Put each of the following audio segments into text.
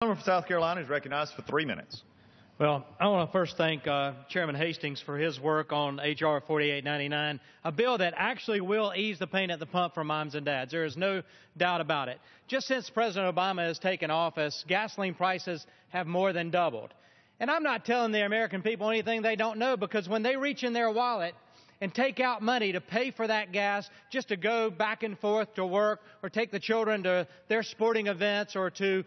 The from South Carolina is recognized for 3 minutes. Well, I want to first thank Chairman Hastings for his work on H.R. 4899, a bill that actually will ease the pain at the pump for moms and dads. There is no doubt about it. Just since President Obama has taken office, gasoline prices have more than doubled. And I'm not telling the American people anything they don't know, because when they reach in their wallet and take out money to pay for that gas just to go back and forth to work or take the children to their sporting events or to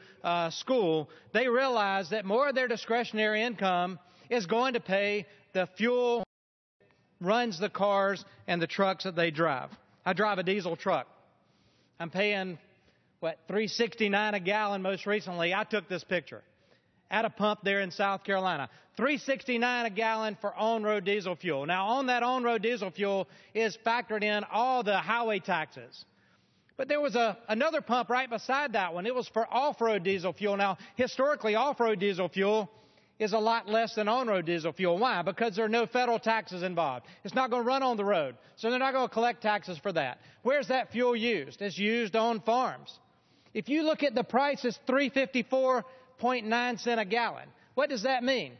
school, they realize that more of their discretionary income is going to pay the fuel that runs the cars and the trucks that they drive. I drive a diesel truck. I'm paying, $3.69 a gallon most recently. I took this picture at a pump there in South Carolina. $3.69 a gallon for on-road diesel fuel. Now, on that on-road diesel fuel is factored in all the highway taxes. But there was another pump right beside that one. It was for off-road diesel fuel. Now, historically, off-road diesel fuel is a lot less than on-road diesel fuel. Why? Because there are no federal taxes involved. It's not going to run on the road, so they're not going to collect taxes for that. Where's that fuel used? It's used on farms. If you look at the price, it's $3.54.9 cents a gallon. What does that mean?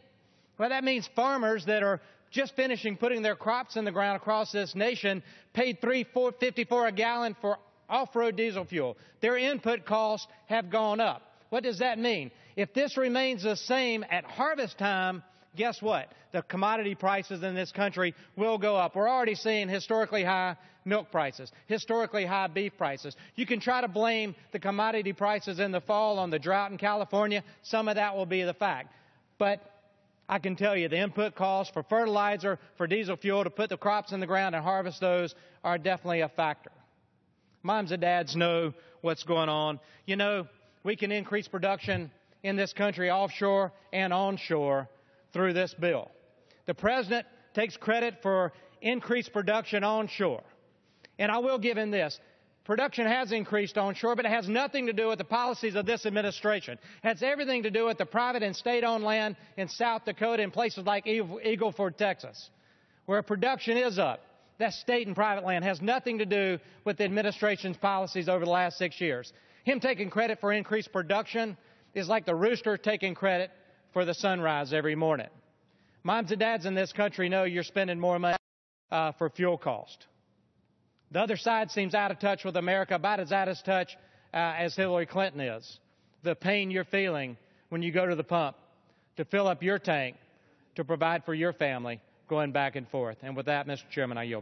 Well, that means farmers that are just finishing putting their crops in the ground across this nation paid $3.54 a gallon for off-road diesel fuel. Their input costs have gone up. What does that mean? If this remains the same at harvest time, guess what? The commodity prices in this country will go up. We're already seeing historically high milk prices, historically high beef prices. You can try to blame the commodity prices in the fall on the drought in California. Some of that will be the fact. But I can tell you the input costs for fertilizer, for diesel fuel to put the crops in the ground and harvest those are definitely a factor. Moms and dads know what's going on. You know, we can increase production in this country offshore and onshore through this bill. The President takes credit for increased production onshore. And I will give him this. Production has increased onshore, but it has nothing to do with the policies of this administration. It has everything to do with the private and state-owned land in South Dakota and places like Eagle Ford, Texas, where production is up. That state and private land has nothing to do with the administration's policies over the last 6 years. Him taking credit for increased production is like the rooster taking credit for the sunrise every morning. Moms and dads in this country know you're spending more money for fuel cost. The other side seems out of touch with America, about as out of touch as Hillary Clinton is. The pain you're feeling when you go to the pump to fill up your tank to provide for your family going back and forth. And with that, Mr. Chairman, I yield.